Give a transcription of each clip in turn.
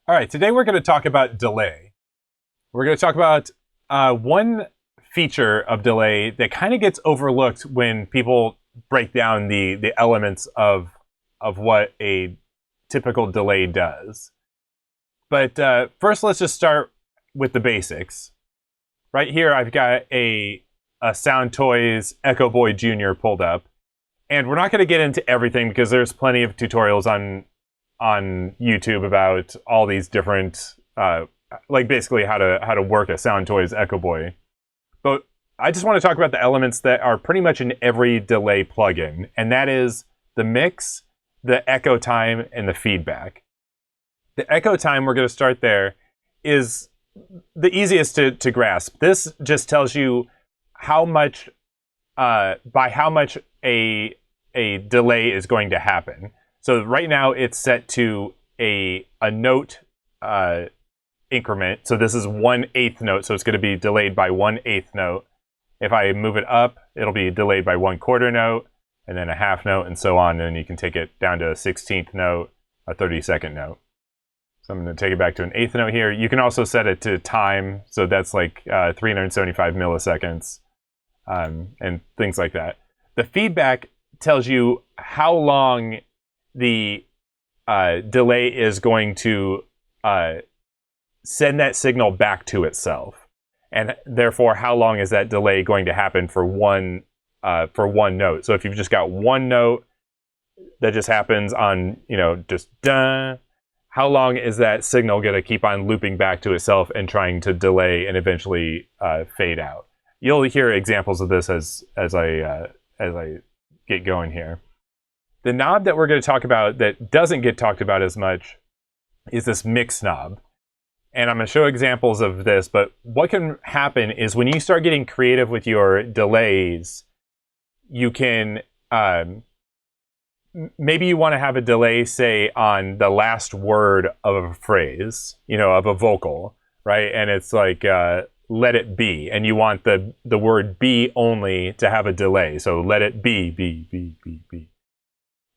All right, today we're going to talk about delay. We're going to talk about one feature of delay that kind of gets overlooked when people break down the elements of what a typical delay does. But first, let's just start with the basics. Right here, I've got a Sound Toys EchoBoy Jr. pulled up. And we're not going to get into everything because there's plenty of tutorials on YouTube about all these different, like basically how to work a Sound Toys EchoBoy. But I just want to talk about the elements that are pretty much in every delay plugin, and that is the mix, the echo time, and the feedback. The echo time, we're going to start there, is the easiest to grasp. This just tells you how much, by how much a delay is going to happen. So right now it's set to a note increment. So this is 1/8 note, so it's going to be delayed by 1/8 note. If I move it up, it'll be delayed by 1/4 note, and then a half note, and so on. And you can take it down to a 16th note, a 32nd note. So I'm going to take it back to an 1/8 note here. You can also set it to time, so that's like 375 milliseconds, and things like that. The feedback tells you how long the delay is going to send that signal back to itself, and therefore how long is that delay going to happen for one note. So if you've just got one note that just happens on, just dun, how long is that signal going to keep on looping back to itself and trying to delay and eventually fade out? You'll hear examples of this as I get going here. The knob that we're going to talk about that doesn't get talked about as much is this mix knob. And I'm going to show examples of this, but what can happen is when you start getting creative with your delays, you can, maybe you want to have a delay, say, on the last word of a phrase, of a vocal, right? And it's like, let it be, and you want the word be only to have a delay. So let it be, be.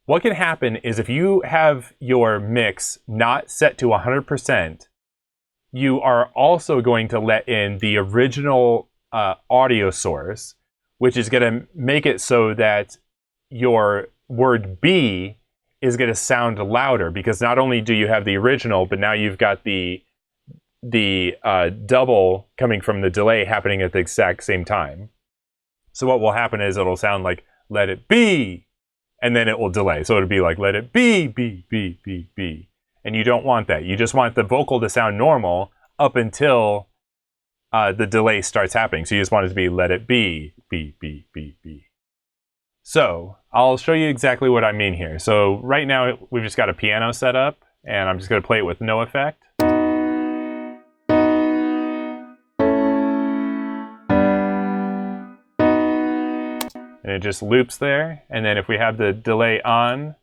What can happen is if you have your mix not set to 100%, you are also going to let in the original audio source, which is going to make it so that your word be is going to sound louder, because not only do you have the original, but now you've got the double coming from the delay happening at the exact same time. So what will happen is it'll sound like let it be, and then it will delay. So it'll be like let it be. And you don't want that. You just want the vocal to sound normal up until the delay starts happening. So you just want it to be let it be. So I'll show you exactly what I mean here. So right now we've just got a piano set up, and I'm just going to play it with no effect. And it just loops there. And then if we have the delay on,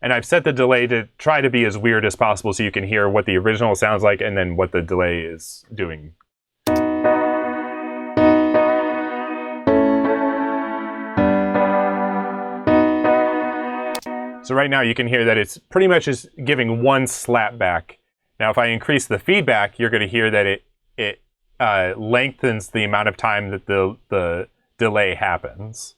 and I've set the delay to try to be as weird as possible so you can hear what the original sounds like and then what the delay is doing. So right now you can hear that it's pretty much just giving one slap back. Now if I increase the feedback, you're going to hear that it lengthens the amount of time that the delay happens.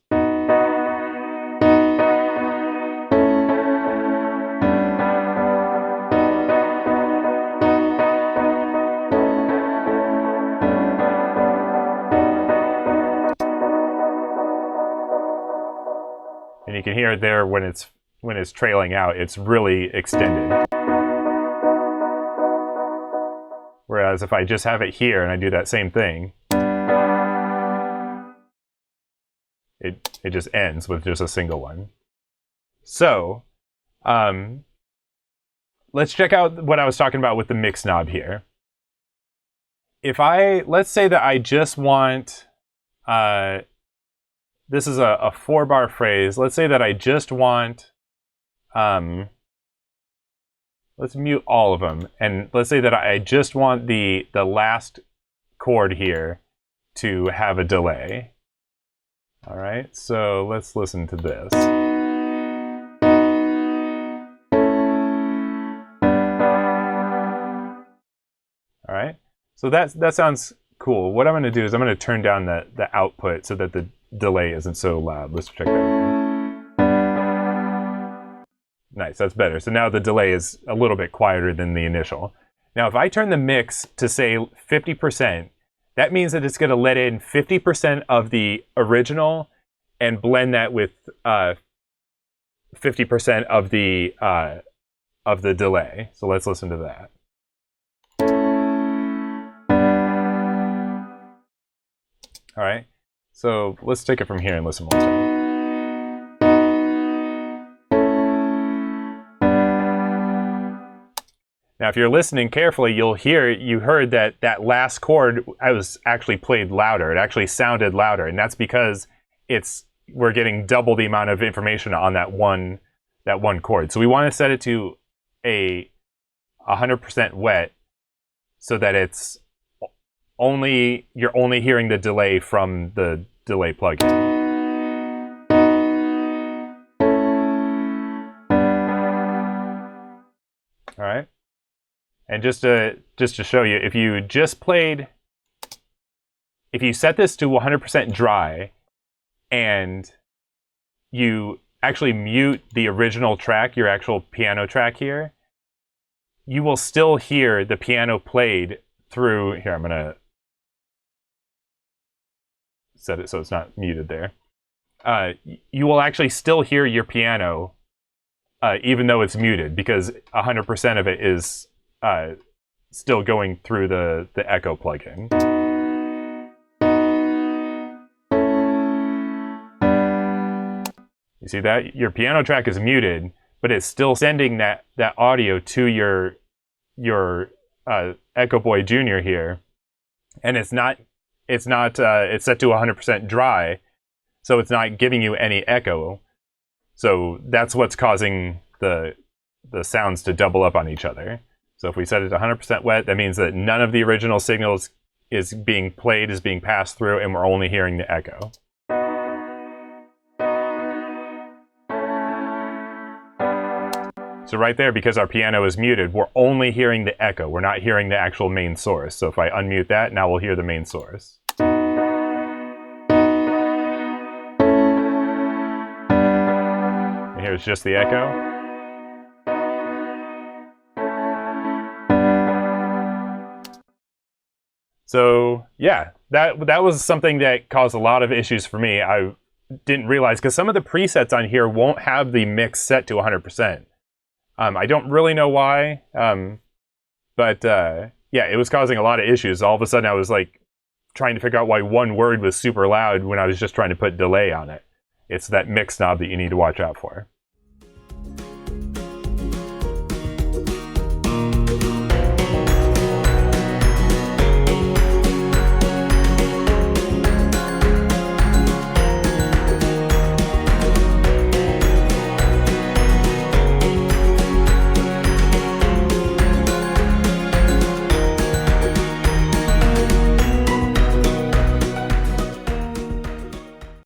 And you can hear it there when it's trailing out, it's really extended. Whereas if I just have it here and I do that same thing, it just ends with just a single one. So let's check out what I was talking about with the mix knob here. Let's say that I just want, this is a 4-bar phrase. Let's say that I just want, let's mute all of them. And let's say that I just want the last chord here to have a delay. All right, so let's listen to this. right? So that sounds cool. What I'm going to do is I'm going to turn down the output so that the delay isn't so loud. Let's check that. Nice, that's better. So now the delay is a little bit quieter than the initial. Now if I turn the mix to say 50%, that means that it's going to let in 50% of the original and blend that with 50% of the delay. So let's listen to that. All right, so let's take it from here and listen one time. Now, if you're listening carefully, you heard that last chord was actually played louder. It actually sounded louder, and that's because we're getting double the amount of information on that one chord. So we want to set it to 100% wet, so that you're only hearing the delay from the delay plugin. All right. And just to show you, if you set this to 100% dry and you actually mute the original track, your actual piano track here, you will still hear the piano played through. Here, I'm gonna set it so it's not muted there. You will actually still hear your piano even though it's muted, because 100% of it is still going through the echo plugin. You see that? Your piano track is muted, but it's still sending that audio to your EchoBoy Jr. here, and it's set to 100% dry, so it's not giving you any echo. So that's what's causing the sounds to double up on each other. So if we set it to 100% wet, that means that none of the original signals is being played, is being passed through, and we're only hearing the echo. So right there, because our piano is muted, we're only hearing the echo. We're not hearing the actual main source. So if I unmute that, now we'll hear the main source. And here's just the echo. So yeah, that was something that caused a lot of issues for me. I didn't realize, because some of the presets on here won't have the mix set to 100%. I don't really know why, but yeah, it was causing a lot of issues. All of a sudden I was like trying to figure out why one word was super loud when I was just trying to put delay on it. It's that mix knob that you need to watch out for.